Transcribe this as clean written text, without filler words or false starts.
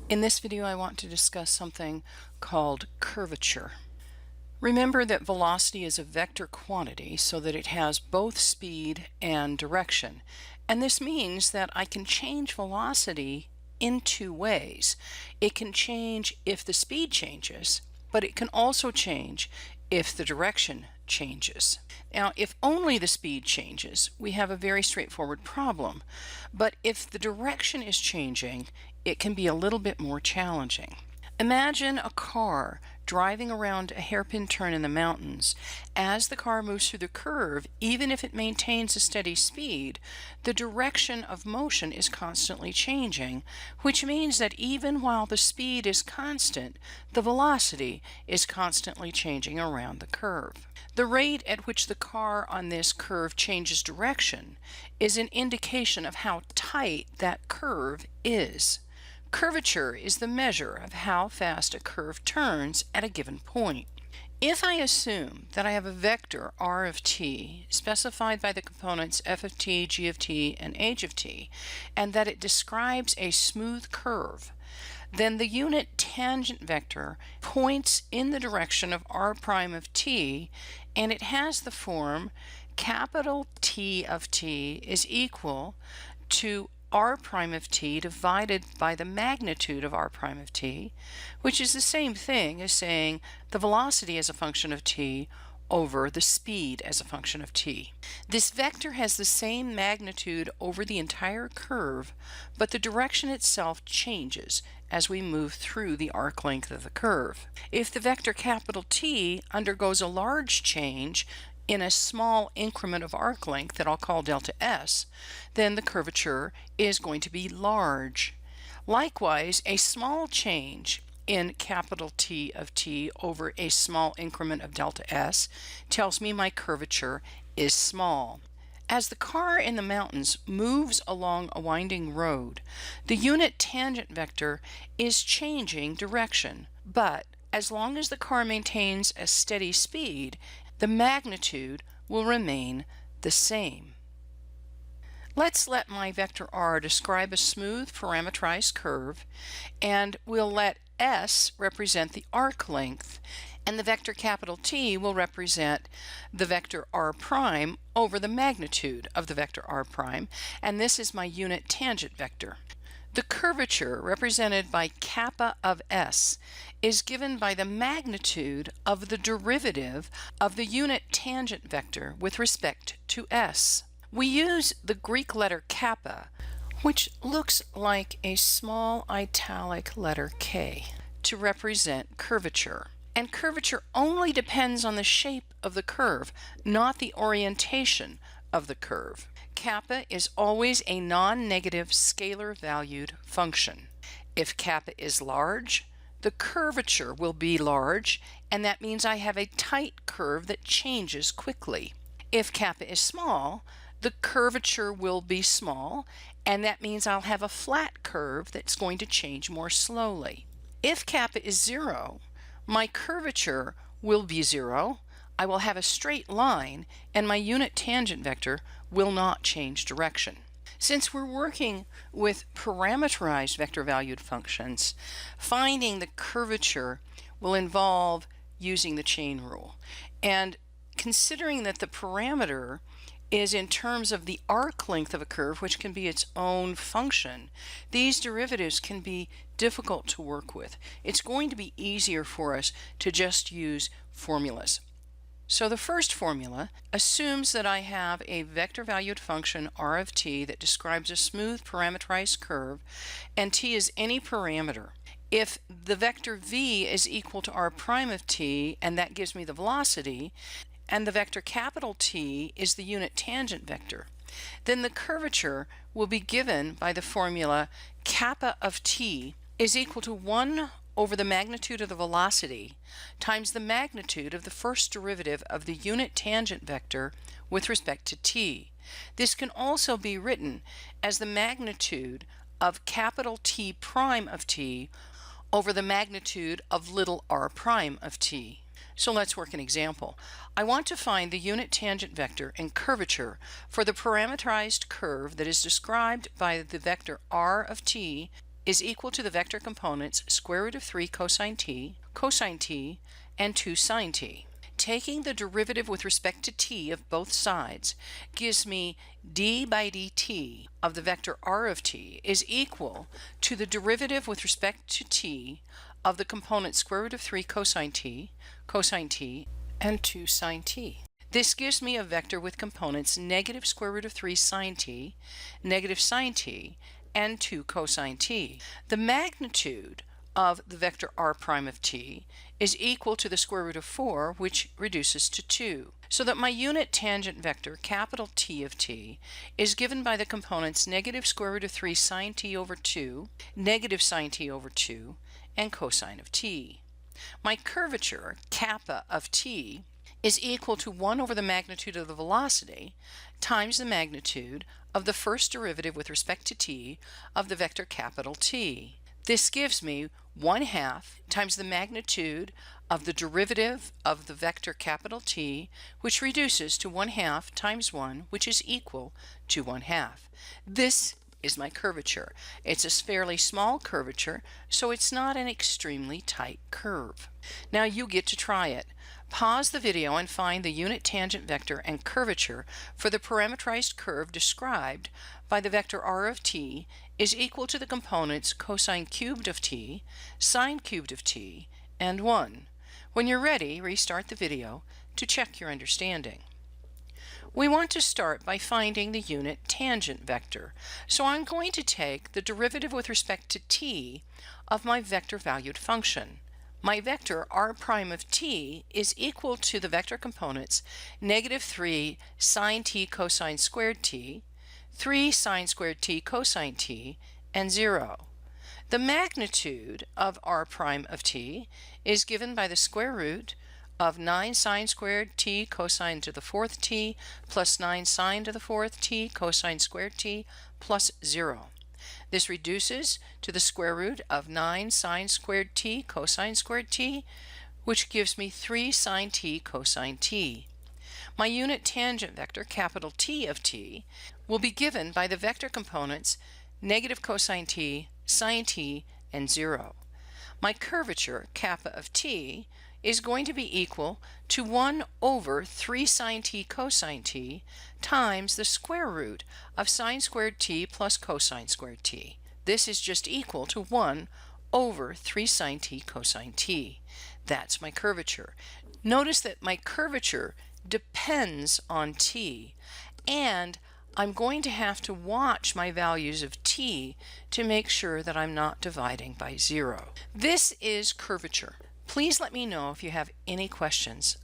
In this video, I want to discuss something called curvature. Remember that velocity is a vector quantity so that it has both speed and direction. And this means that I can change velocity in two ways. It can change if the speed changes, but it can also change if the direction changes. Now, if only the speed changes, we have a very straightforward problem. But if the direction is changing, it can be a little bit more challenging. Imagine a car driving around a hairpin turn in the mountains. As the car moves through the curve, even if it maintains a steady speed, the direction of motion is constantly changing, which means that even while the speed is constant, the velocity is constantly changing around the curve. The rate at which the car on this curve changes direction is an indication of how tight that curve is. Curvature is the measure of how fast a curve turns at a given point. If I assume that I have a vector r of t specified by the components f of t, g of t, and h of t, and that it describes a smooth curve, then the unit tangent vector points in the direction of r prime of t, and it has the form capital T of t is equal to r prime of t divided by the magnitude of r prime of t, which is the same thing as saying the velocity as a function of t over the speed as a function of t. This vector has the same magnitude over the entire curve, but the direction itself changes as we move through the arc length of the curve. If the vector capital T undergoes a large change in a small increment of arc length that I'll call delta s, then the curvature is going to be large. Likewise, a small change in capital T of t over a small increment of delta s tells me my curvature is small. As the car in the mountains moves along a winding road, the unit tangent vector is changing direction, but as long as the car maintains a steady speed, the magnitude will remain the same. Let's let my vector r describe a smooth parametrized curve, and we'll let s represent the arc length, and the vector capital T will represent the vector r prime over the magnitude of the vector r prime, and this is my unit tangent vector. The curvature, represented by kappa of s, is given by the magnitude of the derivative of the unit tangent vector with respect to s. We use the Greek letter kappa, which looks like a small italic letter k, to represent curvature. And curvature only depends on the shape of the curve, not the orientation of the curve. Kappa is always a non-negative scalar valued function. If kappa is large, the curvature will be large, and that means I have a tight curve that changes quickly. If kappa is small, the curvature will be small, and that means I'll have a flat curve that's going to change more slowly. If kappa is 0, my curvature will be 0, I will have a straight line, and my unit tangent vector will not change direction. Since we're working with parameterized vector valued functions, finding the curvature will involve using the chain rule. And considering that the parameter is in terms of the arc length of a curve, which can be its own function, these derivatives can be difficult to work with. It's going to be easier for us to just use formulas. So the first formula assumes that I have a vector valued function r of t that describes a smooth parameterized curve, and t is any parameter. If the vector v is equal to r prime of t, and that gives me the velocity, and the vector capital T is the unit tangent vector, then the curvature will be given by the formula kappa of t is equal to 1 over the magnitude of the velocity times the magnitude of the first derivative of the unit tangent vector with respect to t. This can also be written as the magnitude of capital T prime of t over the magnitude of little r prime of t. So let's work an example. I want to find the unit tangent vector and curvature for the parameterized curve that is described by the vector r of t is equal to the vector components square root of 3 cosine t, and 2 sine t. Taking the derivative with respect to t of both sides gives me d by dt of the vector r of t is equal to the derivative with respect to t of the component square root of 3 cosine t, and 2 sine t. This gives me a vector with components negative square root of 3 sine t, negative sine t, and 2 cosine t. The magnitude of the vector r prime of t is equal to the square root of 4, which reduces to 2, so that my unit tangent vector, capital T of t, is given by the components negative square root of 3 sine t over 2, negative sine t over 2, and cosine of t. My curvature, kappa of t, is equal to 1 over the magnitude of the velocity times the magnitude of the first derivative with respect to t of the vector capital T. This gives me 1/2 times the magnitude of the derivative of the vector capital T, which reduces to 1/2 times 1, which is equal to 1/2. This is my curvature. It's a fairly small curvature, so it's not an extremely tight curve. Now you get to try it. Pause the video and find the unit tangent vector and curvature for the parametrized curve described by the vector r of t is equal to the components cosine cubed of t, sine cubed of t, and 1. When you're ready, restart the video to check your understanding. We want to start by finding the unit tangent vector, so I'm going to take the derivative with respect to t of my vector valued function. My vector r prime of t is equal to the vector components negative 3 sine t cosine squared t, 3 sine squared t cosine t, and 0. The magnitude of r prime of t is given by the square root of 9 sine squared t cosine to the 4th t plus 9 sine to the 4th t cosine squared t plus 0. This reduces to the square root of 9 sine squared t cosine squared t, which gives me 3 sine t cosine t. My unit tangent vector, capital T of t, will be given by the vector components negative cosine t, sine t, and 0. My curvature, kappa of t, is going to be equal to 1 over 3 sine t cosine t times the square root of sine squared t plus cosine squared t. This is just equal to 1 over 3 sine t cosine t. That's my curvature. Notice that my curvature depends on t, and I'm going to have to watch my values of t to make sure that I'm not dividing by 0. This is curvature. Please let me know if you have any questions.